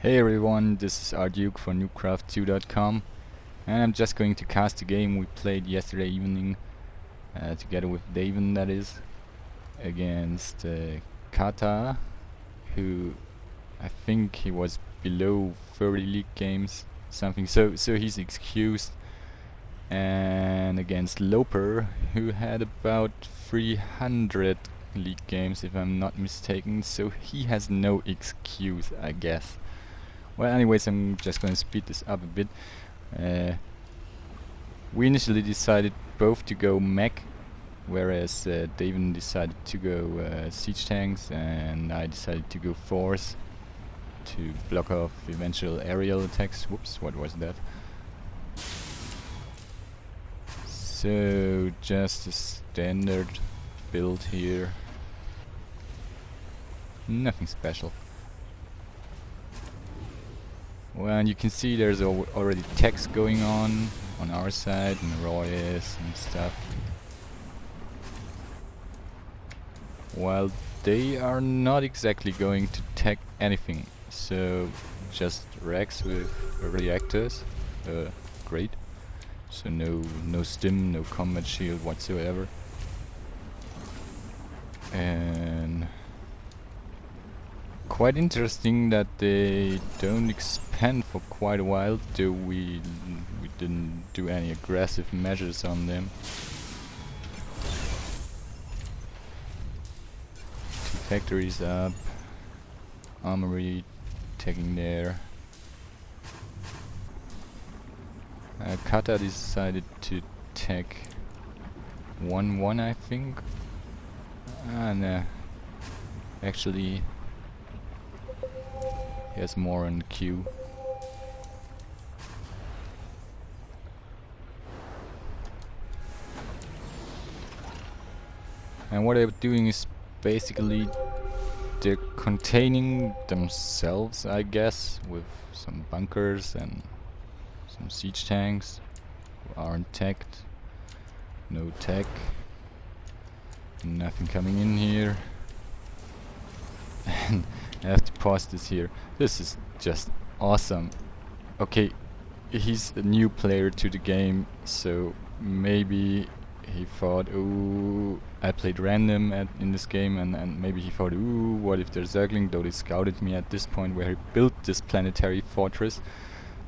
Hey everyone, this is Duke for NoobCraft2.com, and I'm just going to cast a game we played yesterday evening together with Daven, that is, against Kata, who I think he was below 30 league games, something, so he's excused, and against Loper, who had about 300 league games if I'm not mistaken, so he has no excuse, I guess. Well, anyways, I'm just gonna speed this up a bit. We initially decided both to go mech, whereas Daven decided to go siege tanks, and I decided to go force to block off eventual aerial attacks. Whoops, what was that? So, just a standard build here. Nothing special. Well, and you can see there's already text going on our side, and Royas and stuff. While they are not exactly going to tech anything, so just Rex with reactors, great. So no stim, no combat shield whatsoever, and quite interesting that they don't expand for quite a while, though we didn't do any aggressive measures on them. 2 factories up, armory taking there. Kata decided to take 1-1, I think. No, actually he has more on the queue. And what they're doing is basically they're containing themselves, I guess, with some bunkers and some siege tanks who aren't teched. No tech. Nothing coming in here. And I have to pause this here. This is just awesome. Okay, he's a new player to the game, so maybe he thought, ooh, I played random in this game, and maybe he thought, ooh, what if they're Zergling, though they scouted me at this point where he built this planetary fortress.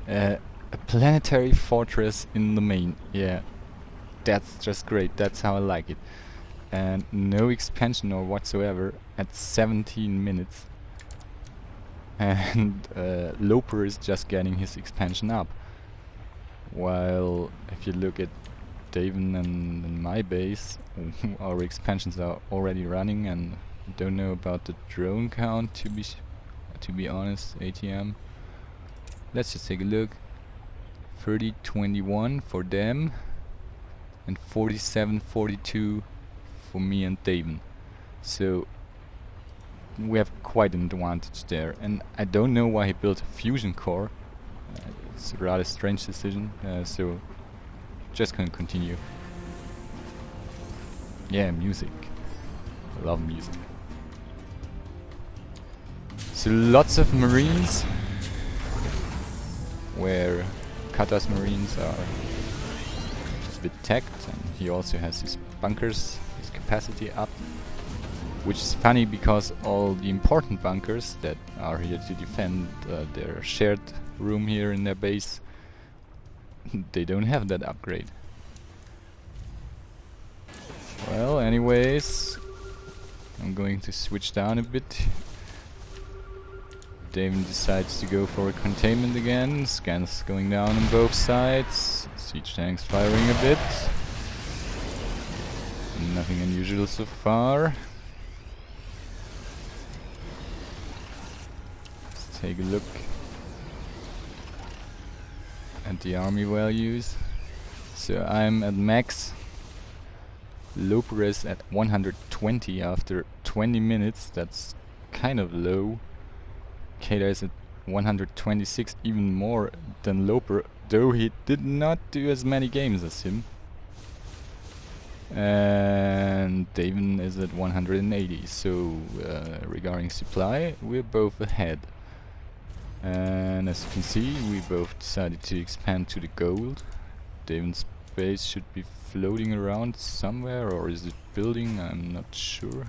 A planetary fortress in the main, yeah, that's just great, that's how I like it. And no expansion or whatsoever at 17 minutes. And Loper is just getting his expansion up. While if you look at Daven and my base, our expansions are already running, and don't know about the drone count to be honest, ATM. Let's just take a look. 30-21 for them, and 47-42 for me and Daven. So we have quite an advantage there, and I don't know why he built a fusion core. It's a rather strange decision, so just gonna continue. Yeah, music. I love music. So lots of marines, where Kata's marines are just a bit teched, and he also has his bunkers, his capacity up. Which is funny because all the important bunkers that are here to defend their shared room here in their base, they don't have that upgrade. Well, anyways, I'm going to switch down a bit. Daven decides to go for a containment again. Scans going down on both sides. Siege tanks firing a bit. Nothing unusual so far. Take a look at the army values. So I'm at max. Loper is at 120 after 20 minutes. That's kind of low. Kata is at 126, even more than Loper, though he did not do as many games as him. And Daven is at 180, so regarding supply, we're both ahead. And as you can see, we both decided to expand to the gold. Davin's base should be floating around somewhere, or is it building? I'm not sure.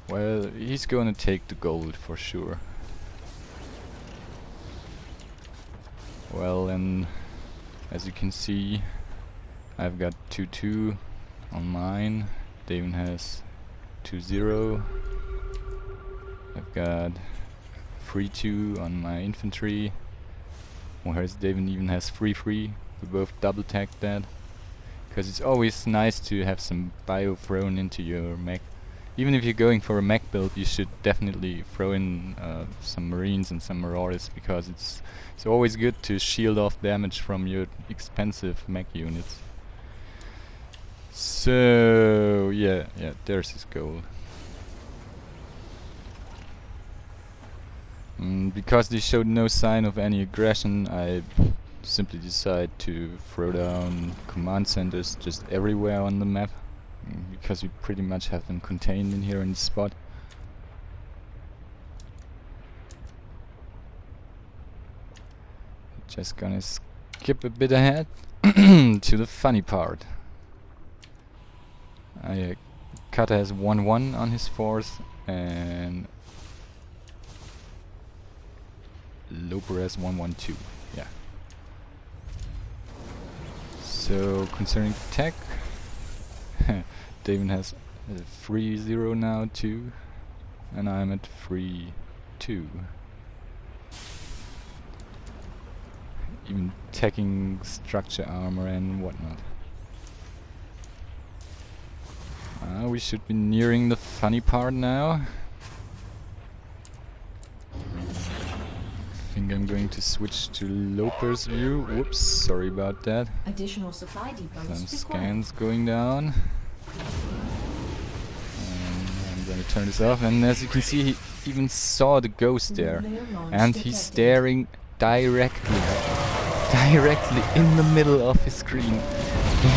Well, he's gonna take the gold for sure. Well, and as you can see, I've got 2-2 on mine. Davin has 2-0. I've got 3-2 on my infantry. Whereas Davin even has 3-3. We both double tagged that. Because it's always nice to have some bio thrown into your mech. Even if you're going for a mech build, you should definitely throw in some marines and some marauders, because it's always good to shield off damage from your expensive mech units. So yeah, there's his goal. Because they showed no sign of any aggression, I simply decide to throw down command centers just everywhere on the map, because we pretty much have them contained in here in the spot. Just gonna skip a bit ahead to the funny part. Kata has 1-1 on his force, and Loper has 1-1-2. Yeah. So concerning tech, Davin has 3-0 now too, and I'm at 3-2. Even teching structure armor and whatnot. We should be nearing the funny part now. I think I'm going to switch to Loper's view. Whoops, sorry about that. Additional supply depots Some required. scans going down. And I'm gonna turn this off, and as you can see, he even saw the ghost there. And he's staring directly in the middle of his screen.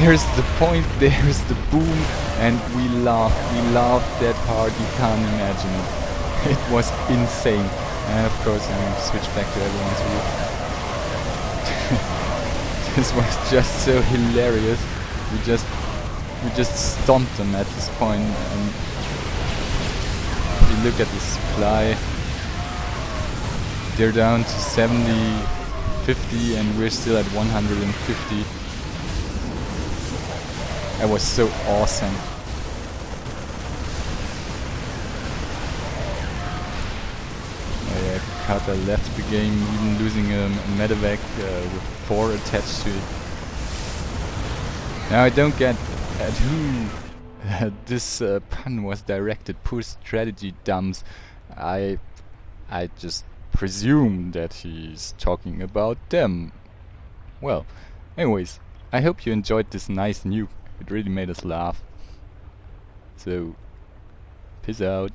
Here's the point, there's the boom, and we laughed that hard, you can't imagine it. It was insane. And of course I'm going to switch back to everyone's view. This was just so hilarious. We just stomped them at this point, and if you look at the supply, they're down to 70, 50, and we're still at 150. That was so awesome. Kata left the game, even losing a medevac with 4 attached to it. Now I don't get at who this pun was directed. Poor strategy dumps. I just presume that he's talking about them. Well, anyways, I hope you enjoyed this nice nuke. It really made us laugh. So, peace out.